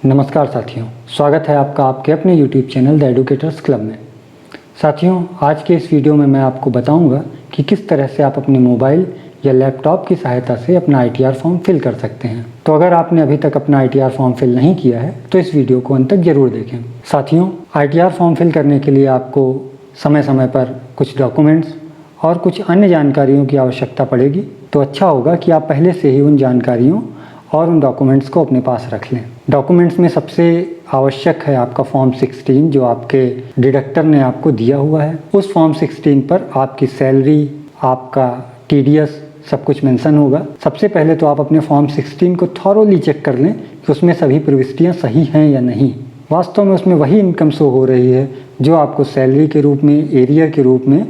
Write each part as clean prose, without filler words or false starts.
नमस्कार साथियों, स्वागत है आपका आपके अपने YouTube channel the educators club में। साथियों, आज के इस वीडियो में मैं आपको बताऊंगा कि किस तरह से आप अपने मोबाइल या लैपटॉप की सहायता से अपना ITR फॉर्म फिल कर सकते हैं। तो अगर आपने अभी तक अपना ITR फॉर्म फिल नहीं किया है तो इस वीडियो को अंत तक जरूर देखें। साथियों, ITR फॉर्म फिल करने के लिए आपको समय समय पर कुछ डॉक्यूमेंट्स और कुछ अन्य जानकारियों की आवश्यकता पड़ेगी। तो अच्छा होगा कि आप पहले से ही उन जानकारियों और उन डॉक्यूमेंट्स को अपने पास रख लें। डॉक्यूमेंट्स में सबसे आवश्यक है आपका फॉर्म 16 जो आपके डिडक्टर ने आपको दिया हुआ है। उस फॉर्म 16 पर आपकी सैलरी, आपका TDS सब कुछ मेंशन होगा। सबसे पहले तो आप अपने फॉर्म 16 को थॉरोली चेक कर लें कि उसमें सभी प्रविष्टियाँ सही हैं या नहीं। वास्तव में उसमें वही इनकम शो हो रही है जो आपको सैलरी के रूप में, एरियर के रूप में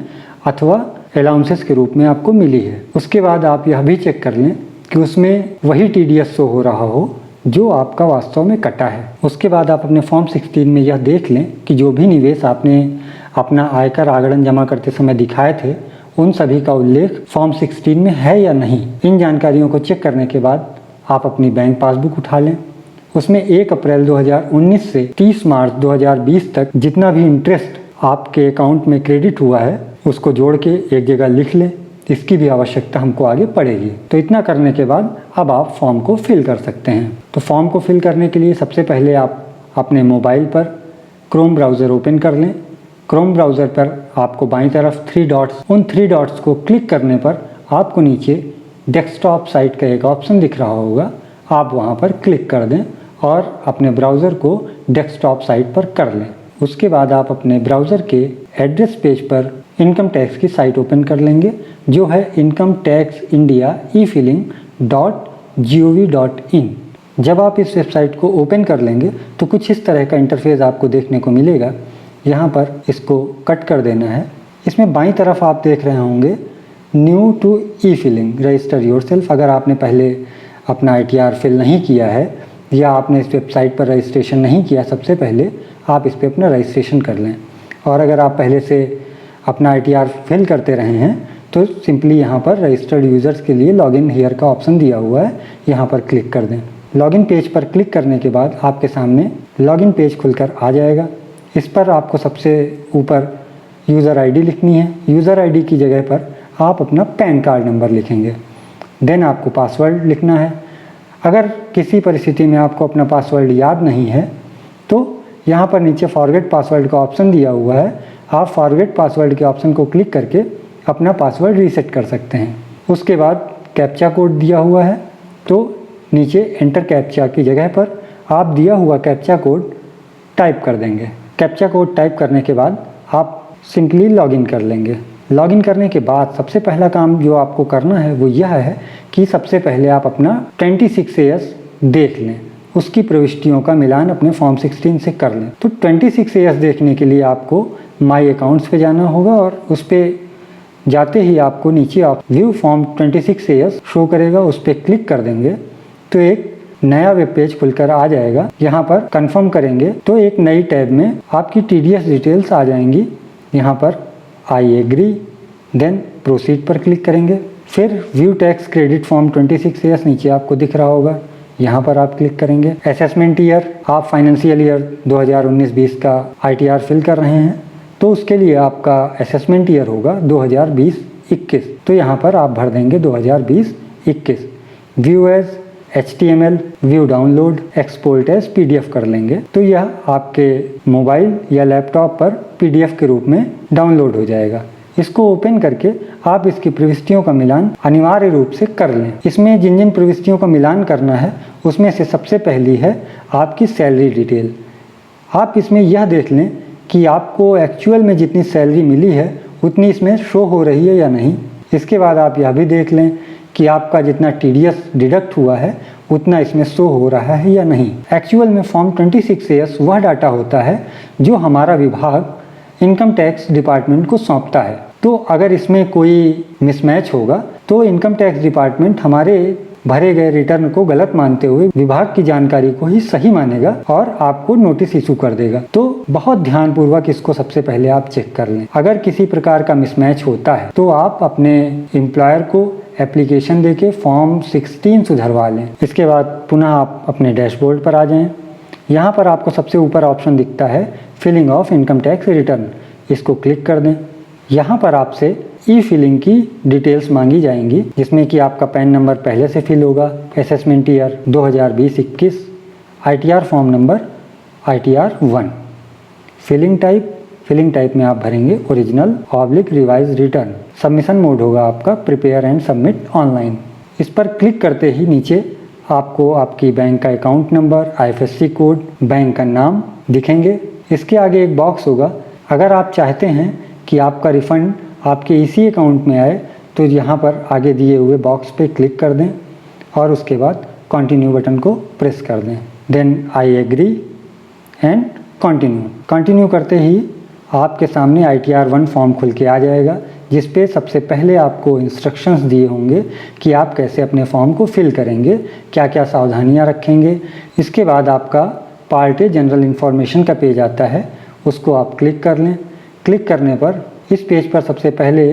अथवा अलाउंसेस के रूप में आपको मिली है। उसके बाद आप यह भी चेक कर लें कि उसमें वही TDS शो हो रहा हो जो आपका वास्तव में कटा है। उसके बाद आप अपने फॉर्म 16 में यह देख लें कि जो भी निवेश आपने अपना आयकर आगरण जमा करते समय दिखाए थे उन सभी का उल्लेख फॉर्म 16 में है या नहीं। इन जानकारियों को चेक करने के बाद आप अपनी बैंक पासबुक उठा लें। उसमें 1 अप्रैल 2019 से 30 मार्च 2020 तक जितना भी इंटरेस्ट आपके अकाउंट में क्रेडिट हुआ है उसको जोड़ के एक जगह लिख लें। इसकी भी आवश्यकता हमको आगे पड़ेगी। तो इतना करने के बाद अब आप फॉर्म को फिल कर सकते हैं। तो फॉर्म को फिल करने के लिए सबसे पहले आप अपने मोबाइल पर क्रोम ब्राउज़र ओपन कर लें। क्रोम ब्राउज़र पर आपको बाईं तरफ 3 डॉट्स, उन 3 डॉट्स को क्लिक करने पर आपको नीचे डेस्कटॉप साइट का एक ऑप्शन दिख रहा होगा। आप वहाँ पर क्लिक कर दें और अपने ब्राउज़र को डेस्कटॉप साइट पर कर लें। उसके बाद आप अपने ब्राउज़र के एड्रेस पेज पर इनकम टैक्स की साइट ओपन कर लेंगे जो है incometaxindia.e-filing.gov.in। जब आप इस वेबसाइट को ओपन कर लेंगे तो कुछ इस तरह का इंटरफेस आपको देखने को मिलेगा। यहाँ पर इसको कट कर देना है। इसमें बाईं तरफ आप देख रहे होंगे न्यू टू ई-फिलिंग, रजिस्टर योरसेल्फ। अगर आपने पहले अपना ITR फिल नहीं किया है या आपने इस वेबसाइट पर रजिस्ट्रेशन नहीं किया, सबसे पहले आप इस पर अपना रजिस्ट्रेशन कर लें। और अगर आप पहले से अपना ITR फिल करते रहे हैं तो सिंपली यहाँ पर रजिस्टर्ड यूज़र्स के लिए लॉगिन हियर का ऑप्शन दिया हुआ है, यहाँ पर क्लिक कर दें। लॉगिन पेज पर क्लिक करने के बाद आपके सामने लॉगिन पेज खुलकर आ जाएगा। इस पर आपको सबसे ऊपर यूज़र ID लिखनी है। यूज़र ID की जगह पर आप अपना पैन कार्ड नंबर लिखेंगे। देन आपको पासवर्ड लिखना है। अगर किसी परिस्थिति में आपको अपना पासवर्ड याद नहीं है तो यहाँ पर नीचे फॉरगेट पासवर्ड का ऑप्शन दिया हुआ है। आप फॉरगेट पासवर्ड के ऑप्शन को क्लिक करके अपना पासवर्ड रीसेट कर सकते हैं। उसके बाद कैप्चा कोड दिया हुआ है तो नीचे एंटर कैप्चा की जगह पर आप दिया हुआ कैप्चा कोड टाइप कर देंगे। कैप्चा कोड टाइप करने के बाद आप सिंपली लॉगिन कर लेंगे। लॉगिन करने के बाद सबसे पहला काम जो आपको करना है वो यह है कि सबसे पहले आप अपना 26AS देख लें। उसकी प्रविष्टियों का मिलान अपने फॉर्म 16 से कर लें। तो 26AS देखने के लिए आपको माई अकाउंट्स पे जाना होगा और उस पर जाते ही आपको नीचे आप व्यू फॉर्म 26AS शो करेगा, उस पर क्लिक कर देंगे तो एक नया वेब पेज खुलकर आ जाएगा। यहाँ पर कंफर्म करेंगे तो एक नई टैब में आपकी TDS डिटेल्स आ जाएंगी। यहाँ पर आई एग्री, देन प्रोसीड पर क्लिक करेंगे। फिर view tax credit form 26AS नीचे आपको दिख रहा होगा, यहाँ पर आप क्लिक करेंगे। असेसमेंट ईयर, आप फाइनेंशियल ईयर 2019-20 का ITR फिल कर रहे हैं तो उसके लिए आपका असेसमेंट ईयर होगा 2020-21। तो यहाँ पर आप भर देंगे 2020-21। View as HTML, view download, export as PDF कर लेंगे तो यह आपके मोबाइल या लैपटॉप पर PDF के रूप में डाउनलोड हो जाएगा। इसको ओपन करके आप इसकी प्रविष्टियों का मिलान अनिवार्य रूप से कर लें। इसमें जिन जिन प्रविष्टियों का मिलान करना है उसमें से सबसे पहली है आपकी सैलरी डिटेल। आप इसमें यह देख लें कि आपको एक्चुअल में जितनी सैलरी मिली है उतनी इसमें शो हो रही है या नहीं। इसके बाद आप यह भी देख लें कि आपका जितना TDS डिडक्ट हुआ है उतना इसमें शो हो रहा है या नहीं। एक्चुअल में फॉर्म 26AS वह डाटा होता है जो हमारा विभाग इनकम टैक्स डिपार्टमेंट को सौंपता है। तो अगर इसमें कोई मिसमैच होगा तो इनकम टैक्स डिपार्टमेंट हमारे भरे गए रिटर्न को गलत मानते हुए विभाग की जानकारी को ही सही मानेगा और आपको नोटिस इशू कर देगा। तो बहुत ध्यानपूर्वक इसको सबसे पहले आप चेक कर लें। अगर किसी प्रकार का मिसमैच होता है तो आप अपने एम्प्लॉयर को एप्लीकेशन देके फॉर्म 16 सुधरवा लें। इसके बाद पुनः आप अपने डैशबोर्ड पर आ जाएं। यहाँ पर आपको सबसे ऊपर ऑप्शन दिखता है filling of income tax return, इसको क्लिक कर दें। यहाँ पर आपसे ई फिलिंग की डिटेल्स मांगी जाएंगी, जिसमें कि आपका पैन नंबर पहले से फिल होगा, assessment year 2020-21, ITR form number ITR 1। Filling type में आप भरेंगे original/ revise return. Submission mode होगा आपका प्रिपेयर एंड सबमिट ऑनलाइन। इस पर क्लिक करते ही नीचे आपको आपकी बैंक का account number, IFSC code, bank का नाम दिखेंगे। इसके आगे एक बॉक्स होगा, अगर आप चाहते हैं कि आपका रिफ़ंड आपके इसी अकाउंट में आए तो यहाँ पर आगे दिए हुए बॉक्स पे क्लिक कर दें और उसके बाद कंटिन्यू बटन को प्रेस कर दें। Then I agree and continue करते ही आपके सामने ITR 1 फॉर्म खुल के आ जाएगा, जिस पे सबसे पहले आपको इंस्ट्रक्शंस दिए होंगे कि आप कैसे अपने फॉर्म को फिल करेंगे, क्या क्या सावधानियां रखेंगे। इसके बाद आपका पार्ट ए जनरल इन्फॉर्मेशन का पेज आता है, उसको आप क्लिक कर लें। क्लिक करने पर इस पेज पर सबसे पहले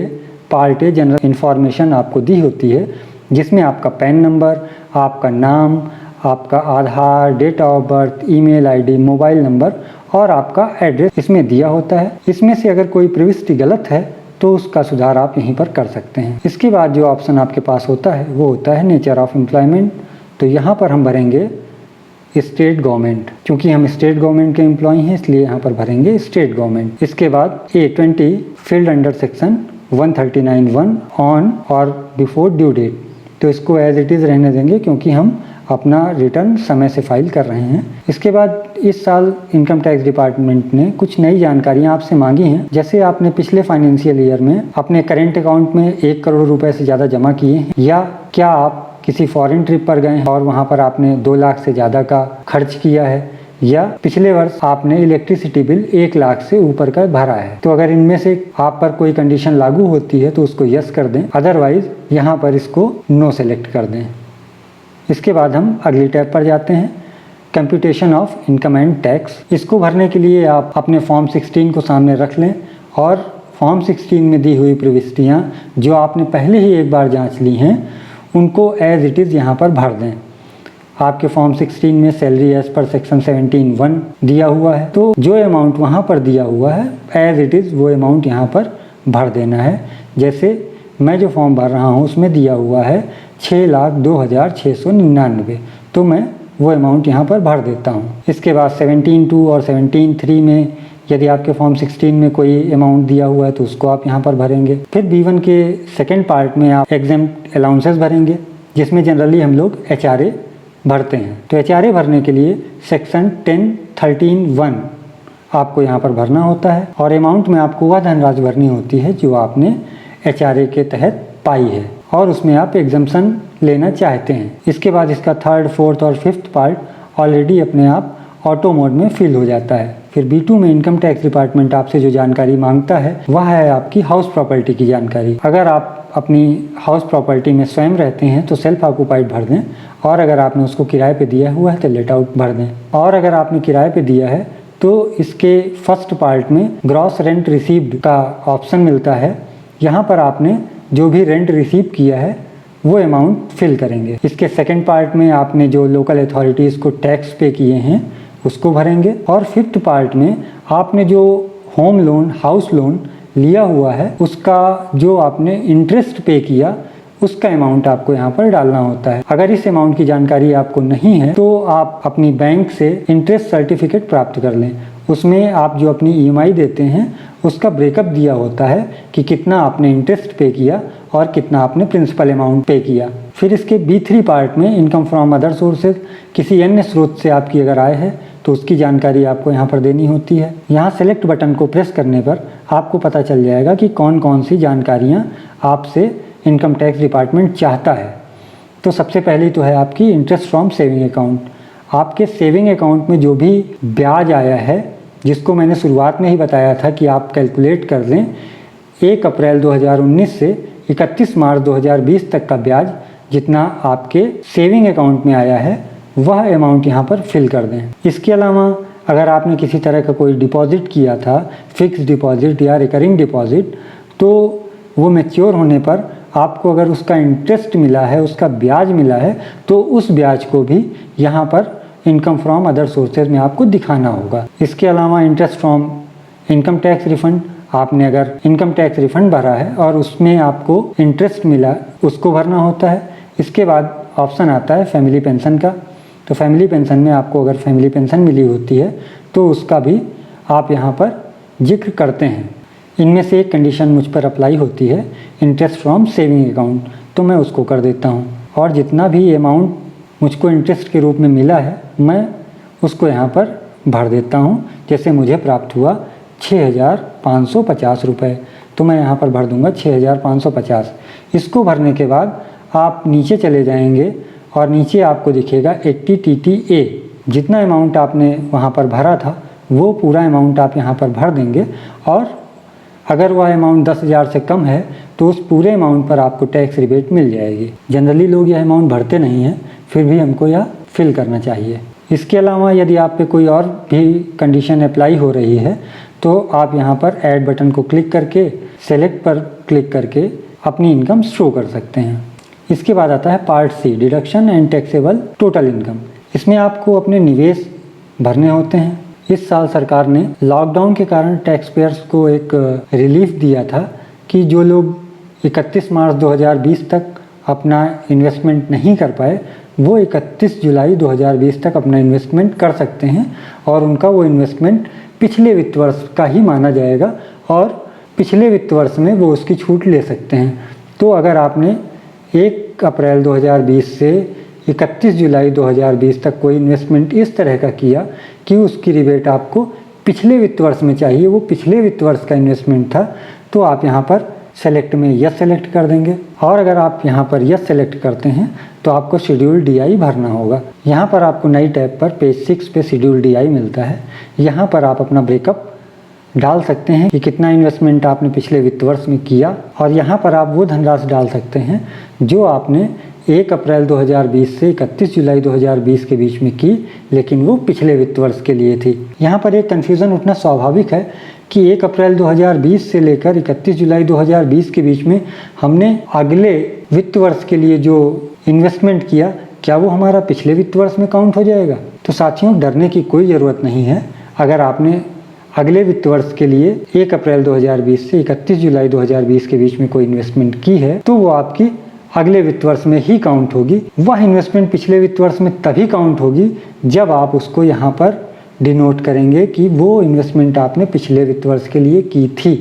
पार्ट ए जनरल इन्फॉर्मेशन आपको दी होती है, जिसमें आपका पैन नंबर, आपका नाम, आपका Aadhaar, date of birth, email ID, mobile number और आपका एड्रेस इसमें दिया होता है। इसमें से अगर कोई प्रविष्टि गलत है तो उसका सुधार आप यहीं पर कर सकते हैं। इसके बाद जो ऑप्शन आपके पास होता है वो होता है नेचर ऑफ एम्प्लॉयमेंट। तो यहाँ पर हम भरेंगे स्टेट गवर्नमेंट, क्योंकि हम स्टेट गवर्नमेंट के एम्प्लॉय हैं इसलिए यहाँ पर भरेंगे स्टेट गवर्नमेंट। इसके बाद A20 field under section 139(1) on और बिफोर ड्यू डेट, तो इसको एज इट इज़ रहने देंगे क्योंकि हम अपना रिटर्न समय से फाइल कर रहे हैं। इसके बाद इस साल इनकम टैक्स डिपार्टमेंट ने कुछ नई जानकारियां आपसे मांगी हैं, जैसे आपने पिछले फाइनेंशियल ईयर में अपने करेंट अकाउंट में 1 करोड़ रुपए से ज़्यादा जमा किए हैं, या क्या आप किसी फॉरेन ट्रिप पर गए हैं और वहाँ पर आपने 2 लाख से ज़्यादा का खर्च किया है, या पिछले वर्ष आपने इलेक्ट्रिसिटी बिल 1 लाख से ऊपर का भरा है। तो अगर इनमें से आप पर कोई कंडीशन लागू होती है तो उसको यस कर दें, अदरवाइज यहाँ पर इसको नो सेलेक्ट कर दें। इसके बाद हम अगली टैब पर जाते हैं, computation of income and tax. इसको भरने के लिए आप अपने फॉर्म 16 को सामने रख लें और फॉर्म 16 में दी हुई प्रविष्टियाँ जो आपने पहले ही एक बार जांच ली हैं उनको एज इट इज़ यहाँ पर भर दें। आपके फॉर्म 16 में सैलरी एज पर सेक्शन 17(1) दिया हुआ है, तो जो अमाउंट वहाँ पर दिया हुआ है एज इट इज़ वो अमाउंट यहाँ पर भर देना है। जैसे मैं जो फॉर्म भर रहा हूँ उसमें दिया हुआ है 6,02,699, तो मैं वो अमाउंट यहाँ पर भर देता हूँ। इसके बाद 17(2) और 17(3) में यदि आपके फॉर्म 16 में कोई अमाउंट दिया हुआ है तो उसको आप यहाँ पर भरेंगे। फिर B1 के सेकेंड पार्ट में आप एग्जेम्प्ट अलाउंसेस भरेंगे, जिसमें जनरली हम लोग HRA भरते हैं। तो HRA भरने के लिए सेक्शन 10(13)(1) आपको यहाँ पर भरना होता है और अमाउंट में आपको वह धनराशि भरनी होती है जो आपने HRA के तहत पाई है और उसमें आप एग्जम्पशन लेना चाहते हैं। इसके बाद इसका 3rd, 4th और 5th पार्ट ऑलरेडी अपने आप ऑटो मोड में फिल हो जाता है। फिर B2 में इनकम टैक्स डिपार्टमेंट आपसे जो जानकारी मांगता है वह है आपकी हाउस प्रॉपर्टी की जानकारी। अगर आप अपनी हाउस प्रॉपर्टी में स्वयं रहते हैं तो सेल्फ ऑक्यूपाइड भर दें, और अगर आपने उसको किराए पे दिया हुआ है तो लेट आउट भर दें। और अगर आपने किराए पे दिया है तो इसके फर्स्ट पार्ट में ग्रॉस रेंट रिसीव्ड का ऑप्शन मिलता है। यहाँ पर आपने जो भी रेंट रिसीव किया है वो अमाउंट फिल करेंगे। इसके सेकंड पार्ट में आपने जो लोकल अथॉरिटीज़ को टैक्स पे किए हैं उसको भरेंगे, और 5th पार्ट में आपने जो होम लोन, हाउस लोन लिया हुआ है उसका जो आपने इंटरेस्ट पे किया उसका अमाउंट आपको यहाँ पर डालना होता है। अगर इस अमाउंट की जानकारी आपको नहीं है तो आप अपनी बैंक से इंटरेस्ट सर्टिफिकेट प्राप्त कर लें। उसमें आप जो अपनी EMI देते हैं उसका ब्रेकअप दिया होता है कि कितना आपने इंटरेस्ट पे किया और कितना आपने प्रिंसिपल अमाउंट पे किया। फिर इसके B3 पार्ट में इनकम फ्रॉम अदर सोर्सेज, किसी अन्य स्रोत से आपकी अगर आय है तो उसकी जानकारी आपको यहाँ पर देनी होती है। यहाँ सेलेक्ट बटन को प्रेस करने पर आपको पता चल जाएगा कि कौन कौन सी जानकारियाँ आपसे इनकम टैक्स डिपार्टमेंट चाहता है। तो सबसे पहली तो है आपकी इंटरेस्ट फ्रॉम सेविंग अकाउंट। आपके सेविंग अकाउंट में जो भी ब्याज आया है, जिसको मैंने शुरुआत में ही बताया था कि आप कैलकुलेट कर लें 1 अप्रैल 2019 से 31 मार्च 2020 तक का ब्याज जितना आपके सेविंग अकाउंट में आया है वह अमाउंट यहाँ पर फिल कर दें। इसके अलावा अगर आपने किसी तरह का कोई डिपॉजिट किया था, फिक्स डिपॉजिट या रिकरिंग डिपॉजिट, तो वो मैच्योर होने पर आपको अगर उसका इंटरेस्ट मिला है, उसका ब्याज मिला है, तो उस ब्याज को भी यहाँ पर इनकम फ्रॉम अदर सोर्सेज में आपको दिखाना होगा। इसके अलावा interest from income tax refund, आपने अगर इनकम टैक्स रिफंड भरा है और उसमें आपको इंटरेस्ट मिला, उसको भरना होता है। इसके बाद ऑप्शन आता है फैमिली पेंशन का, तो फैमिली पेंशन में आपको अगर फैमिली पेंशन मिली होती है तो उसका भी आप यहाँ पर जिक्र करते हैं। इनमें से एक कंडीशन मुझ पर अप्लाई होती है, इंटरेस्ट फ्रॉम सेविंग अकाउंट, तो मैं उसको कर देता हूँ। और जितना भी अमाउंट मुझको इंटरेस्ट के रूप में मिला है मैं उसको यहाँ पर भर देता हूँ। जैसे मुझे प्राप्त हुआ 6,550 रुपये, तो मैं यहाँ पर भर दूँगा 6,550। इसको भरने के बाद आप नीचे चले जाएंगे और नीचे आपको दिखेगा 80 TTA। जितना अमाउंट आपने वहाँ पर भरा था वो पूरा अमाउंट आप यहाँ पर भर देंगे, और अगर वह अमाउंट 10,000 से कम है तो उस पूरे अमाउंट पर आपको टैक्स रिबेट मिल जाएगी। जनरली लोग यह अमाउंट भरते नहीं हैं, फिर भी हमको यह फिल करना चाहिए। इसके अलावा यदि आप पे कोई और भी कंडीशन अप्लाई हो रही है तो आप यहाँ पर ऐड बटन को क्लिक करके सेलेक्ट पर क्लिक करके अपनी इनकम शो कर सकते हैं। इसके बाद आता है part C, deduction and taxable total income. इसमें आपको अपने निवेश भरने होते हैं। इस साल सरकार ने लॉकडाउन के कारण टैक्स पेयर्स को एक रिलीफ दिया था कि जो लोग 31 मार्च 2020 तक अपना इन्वेस्टमेंट नहीं कर पाए वो 31 जुलाई 2020 तक अपना इन्वेस्टमेंट कर सकते हैं, और उनका वो इन्वेस्टमेंट पिछले वित्त वर्ष का ही माना जाएगा और पिछले वित्त वर्ष में वो उसकी छूट ले सकते हैं। तो अगर आपने 1 अप्रैल 2020 से 31 जुलाई 2020 तक कोई इन्वेस्टमेंट इस तरह का किया कि उसकी रिबेट आपको पिछले वित्त वर्ष में चाहिए, वो पिछले वित्त वर्ष का इन्वेस्टमेंट था, तो आप यहाँ पर सेलेक्ट में यस सेलेक्ट कर देंगे। और अगर आप यहाँ पर यस सेलेक्ट करते हैं तो आपको शेड्यूल DI भरना होगा। यहाँ पर आपको नई टैब पर पेज 6 पे शेड्यूल DI मिलता है। यहाँ पर आप अपना ब्रेकअप डाल सकते हैं कि कितना इन्वेस्टमेंट आपने पिछले वित्त वर्ष में किया, और यहाँ पर आप वो धनराशि डाल सकते हैं जो आपने 1 अप्रैल 2020 से 31 जुलाई 2020 के बीच में की, लेकिन वो पिछले वित्त वर्ष के लिए थी। यहाँ पर एक कन्फ्यूज़न उठना स्वाभाविक है कि 1 अप्रैल 2020 से लेकर 31 जुलाई 2020 के बीच में हमने अगले वित्त वर्ष के लिए जो इन्वेस्टमेंट किया, क्या वो हमारा पिछले वित्त वर्ष में काउंट हो जाएगा? तो साथियों, डरने की कोई ज़रूरत नहीं है। अगर आपने अगले वित्त वर्ष के लिए 1 अप्रैल 2020 से 31 जुलाई 2020 के बीच में कोई इन्वेस्टमेंट की है तो वो आपकी अगले वित्त वर्ष में ही काउंट होगी। वह इन्वेस्टमेंट पिछले वित्त वर्ष में तभी काउंट होगी जब आप उसको यहाँ पर डिनोट करेंगे कि वो इन्वेस्टमेंट आपने पिछले वित्त वर्ष के लिए की थी।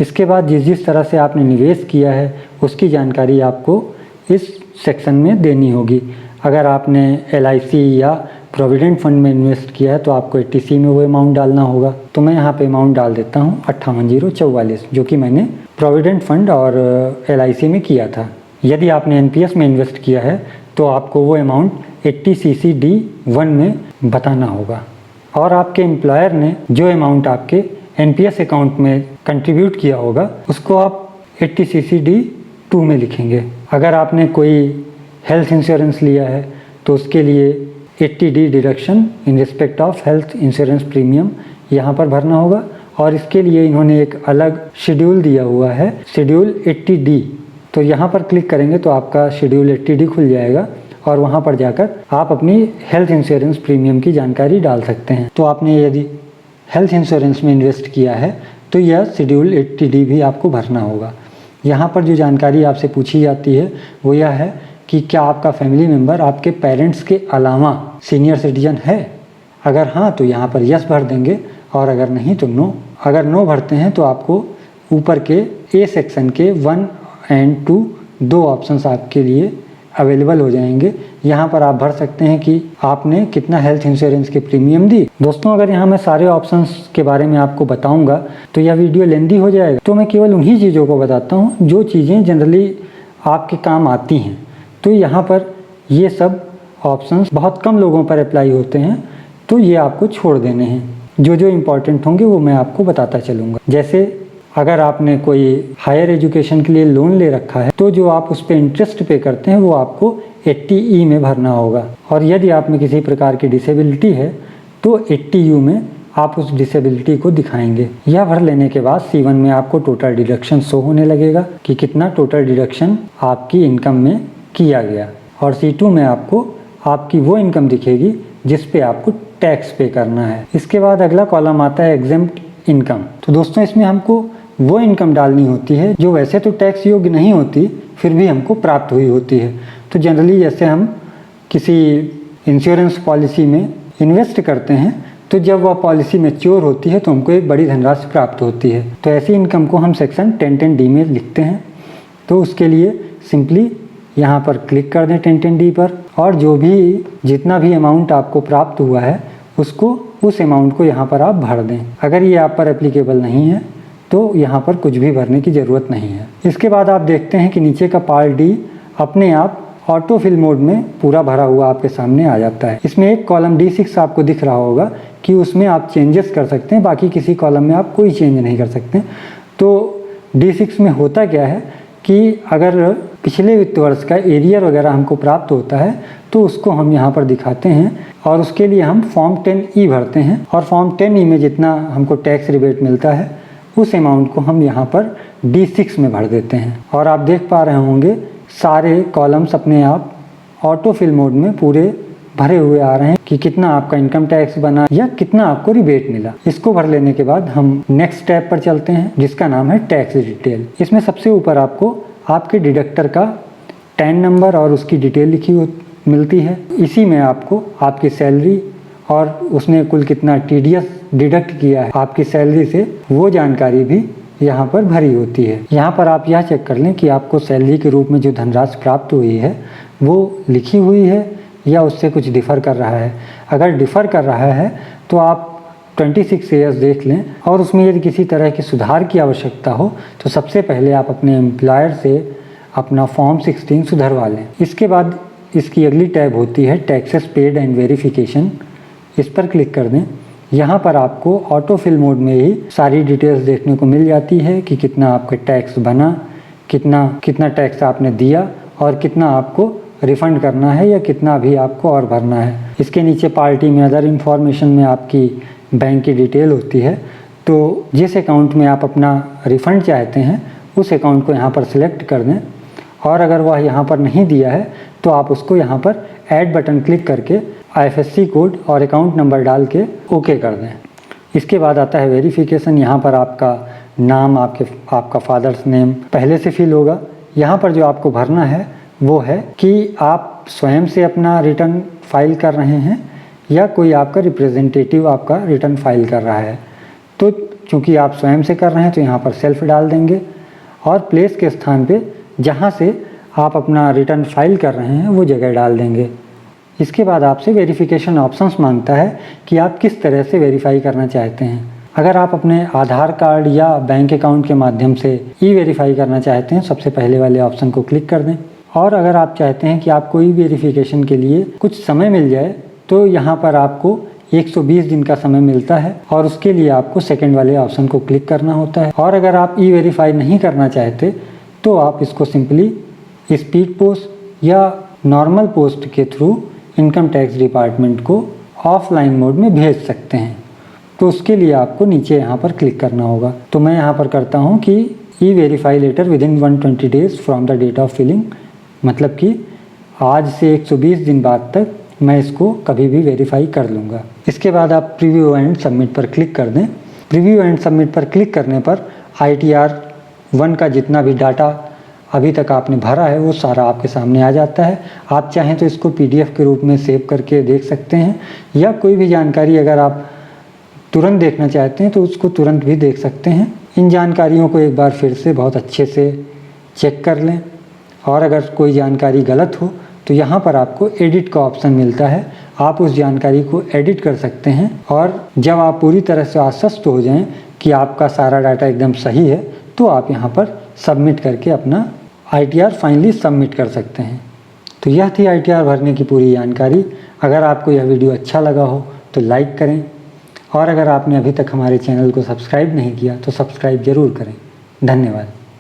इसके बाद जिस तरह से आपने निवेश किया है उसकी जानकारी आपको इस सेक्शन में देनी होगी। अगर आपने LIC या प्रोविडेंट फंड में इन्वेस्ट किया है तो आपको 80C में वो अमाउंट डालना होगा। तो मैं यहाँ पे अमाउंट डाल देता हूँ 58,044, जो कि मैंने प्रोविडेंट फंड और LIC में किया था। यदि आपने NPS में इन्वेस्ट किया है तो आपको वो अमाउंट 80CCD1 में बताना होगा, और आपके एम्प्लॉयर ने जो अमाउंट आपके NPS अकाउंट में कंट्रीब्यूट किया होगा उसको आप 80CCD2 में लिखेंगे। अगर आपने कोई हेल्थ इंश्योरेंस लिया है तो उसके लिए 80D deduction in respect of health insurance premium यहाँ पर भरना होगा, और इसके लिए इन्होंने एक अलग शेड्यूल दिया हुआ है, शेड्यूल 80D। तो यहाँ पर क्लिक करेंगे तो आपका शेड्यूल 80D खुल जाएगा, और वहाँ पर जाकर आप अपनी हेल्थ इंश्योरेंस प्रीमियम की जानकारी डाल सकते हैं। तो आपने यदि हेल्थ इंश्योरेंस में इन्वेस्ट किया है तो यह शेड्यूल 80D भी आपको भरना होगा। यहाँ पर जो जानकारी आपसे पूछी जाती है वो यह है कि क्या आपका फैमिली मेम्बर आपके पेरेंट्स के अलावा सीनियर सिटीजन है। अगर हाँ तो यहाँ पर यस भर देंगे, और अगर नहीं तो नो। अगर नो भरते हैं तो आपको ऊपर के A सेक्शन के 1 और 2 दो ऑप्शंस आपके लिए अवेलेबल हो जाएंगे। यहाँ पर आप भर सकते हैं कि आपने कितना हेल्थ इंश्योरेंस के प्रीमियम दी। दोस्तों, अगर यहाँ मैं सारे ऑप्शंस के बारे में आपको बताऊंगा तो यह वीडियो लेंदी हो जाएगा, तो मैं केवल उन्हीं चीज़ों को बताता हूँ जो चीज़ें जनरली आपके काम आती हैं। तो यहाँ पर ये सब ऑप्शंस बहुत कम लोगों पर अप्लाई होते हैं, तो ये आपको छोड़ देने हैं। जो जो इम्पोर्टेंट होंगे वो मैं आपको बताता चलूँगा। जैसे अगर आपने कोई हायर एजुकेशन के लिए लोन ले रखा है तो जो आप उस पर इंटरेस्ट पे करते हैं वो आपको 80E में भरना होगा, और यदि आप में किसी प्रकार की डिसेबिलिटी है तो 80U में आप उस डिसेबिलिटी को दिखाएंगे। यह भर लेने के बाद C1 में आपको टोटल डिडक्शन शो होने लगेगा कि कितना टोटल डिडक्शन आपकी इनकम में किया गया, और C2 में आपको आपकी वो इनकम दिखेगी जिस पे आपको टैक्स पे करना है। इसके बाद अगला कॉलम आता है एग्जेम्प्ट इनकम। तो दोस्तों इसमें हमको वो इनकम डालनी होती है जो वैसे तो टैक्स योग्य नहीं होती, फिर भी हमको प्राप्त हुई होती है। तो जनरली जैसे हम किसी इंश्योरेंस पॉलिसी में इन्वेस्ट करते हैं, तो जब वह पॉलिसी मैच्योर होती है तो हमको एक बड़ी धनराशि प्राप्त होती है। तो ऐसी इनकम को हम सेक्शन 1010D में लिखते हैं। तो उसके लिए सिंपली यहाँ पर क्लिक कर दें 1010D पर, और जो भी जितना भी अमाउंट आपको प्राप्त हुआ है उसको उस अमाउंट को यहाँ पर आप भर दें। अगर ये आप पर एप्लीकेबल नहीं है तो यहाँ पर कुछ भी भरने की ज़रूरत नहीं है। इसके बाद आप देखते हैं कि नीचे का पार्ट डी अपने आप ऑटो फिल मोड में पूरा भरा हुआ आपके सामने आ जाता है। इसमें एक कॉलम D6 आपको दिख रहा होगा कि उसमें आप चेंजेस कर सकते हैं, बाकी किसी कॉलम में आप कोई चेंज नहीं कर सकते। तो D6 में होता क्या है कि अगर पिछले वित्त वर्ष का एरियर वगैरह हमको प्राप्त होता है तो उसको हम यहाँ पर दिखाते हैं, और उसके लिए हम फॉर्म 10E भरते हैं, और फॉर्म 10E में जितना हमको टैक्स रिबेट मिलता है उस अमाउंट को हम यहाँ पर D6 में भर देते हैं। और आप देख पा रहे होंगे सारे कॉलम्स अपने आप ऑटो फिल मोड में पूरे भरे हुए आ रहे हैं कि कितना आपका इनकम टैक्स बना या कितना आपको रिबेट मिला। इसको भर लेने के बाद हम नेक्स्ट स्टेप पर चलते हैं जिसका नाम है टैक्स डिटेल। इसमें सबसे ऊपर आपको आपके डिडक्टर का टैन नंबर और उसकी डिटेल लिखी मिलती है। इसी में आपको आपकी सैलरी और उसने कुल कितना TDS डिडक्ट किया है आपकी सैलरी से, वो जानकारी भी यहाँ पर भरी होती है। यहाँ पर आप यह चेक कर लें कि आपको सैलरी के रूप में जो धनराशि प्राप्त हुई है वो लिखी हुई है या उससे कुछ डिफ़र कर रहा है। अगर डिफ़र कर रहा है तो आप 26 ईयर्स देख लें, और उसमें यदि किसी तरह की सुधार की आवश्यकता हो तो सबसे पहले आप अपने एम्प्लॉयर से अपना फॉर्म 16 सुधरवा लें। इसके बाद इसकी अगली टैब होती है टैक्सेस पेड एंड वेरिफिकेशन। इस पर क्लिक कर दें। यहाँ पर आपको ऑटो फिल मोड में ही सारी डिटेल्स देखने को मिल जाती है कि कितना आपका टैक्स बना, कितना टैक्स आपने दिया और कितना आपको रिफ़ंड करना है या कितना भी आपको और भरना है। इसके नीचे पार्टी में अदर इन्फॉर्मेशन में आपकी बैंक की डिटेल होती है। तो जिस अकाउंट में आप अपना रिफ़ंड चाहते हैं उस अकाउंट को यहाँ पर सिलेक्ट कर दें, और अगर वह यहाँ पर नहीं दिया है तो आप उसको यहाँ पर ऐड बटन क्लिक करके IFSC कोड और अकाउंट नंबर डाल के ओके कर दें। इसके बाद आता है वेरिफिकेशन। यहाँ पर आपका नाम, आपका फादर्स नेम पहले से फिल होगा। यहाँ पर जो आपको भरना है वो है कि आप स्वयं से अपना रिटर्न फाइल कर रहे हैं या कोई आपका रिप्रेजेंटेटिव आपका रिटर्न फाइल कर रहा है। तो चूँकि आप स्वयं से कर रहे हैं तो यहाँ पर सेल्फ डाल देंगे, और प्लेस के स्थान पे जहाँ से आप अपना रिटर्न फाइल कर रहे हैं वो जगह डाल देंगे। इसके बाद आपसे वेरिफिकेशन ऑप्शंस मांगता है कि आप किस तरह से वेरीफाई करना चाहते हैं। अगर आप अपने आधार कार्ड या बैंक अकाउंट के माध्यम से ई-वेरीफाई करना चाहते हैं, सबसे पहले वाले ऑप्शन को क्लिक कर दें। और अगर आप चाहते हैं कि आपको ई-वेरिफिकेशन के लिए कुछ समय मिल जाए तो यहाँ पर आपको 120 दिन का समय मिलता है, और उसके लिए आपको सेकंड वाले ऑप्शन को क्लिक करना होता है। और अगर आप ई-वेरीफाई नहीं करना चाहते तो आप इसको सिंपली स्पीड पोस्ट या नॉर्मल पोस्ट के थ्रू इनकम टैक्स डिपार्टमेंट को ऑफलाइन मोड में भेज सकते हैं। तो उसके लिए आपको नीचे यहाँ पर क्लिक करना होगा। तो मैं यहाँ पर करता हूँ कि e-verify later within 120 days from the date of filing, मतलब कि आज से 120 दिन बाद तक मैं इसको कभी भी वेरीफाई कर लूँगा। इसके बाद आप प्रीव्यू एंड सबमिट पर क्लिक कर दें। प्रीव्यू एंड सबमिट पर क्लिक करने पर ITR 1 का जितना भी डाटा अभी तक आपने भरा है वो सारा आपके सामने आ जाता है। आप चाहें तो इसको PDF के रूप में सेव करके देख सकते हैं, या कोई भी जानकारी अगर आप तुरंत देखना चाहते हैं तो उसको तुरंत भी देख सकते हैं। इन जानकारियों को एक बार फिर से बहुत अच्छे से चेक कर लें, और अगर कोई जानकारी गलत हो तो यहाँ पर आपको एडिट का ऑप्शन मिलता है। आप उस जानकारी को एडिट कर सकते हैं, और जब आप पूरी तरह से आश्वस्त हो जाएं कि आपका सारा डाटा एकदम सही है तो आप यहाँ पर सबमिट करके अपना ITR फाइनली सबमिट कर सकते हैं। तो यह थी ITR भरने की पूरी जानकारी। अगर आपको यह वीडियो अच्छा लगा हो तो लाइक करें, और अगर आपने अभी तक हमारे चैनल को सब्सक्राइब नहीं किया तो सब्सक्राइब ज़रूर करें। धन्यवाद।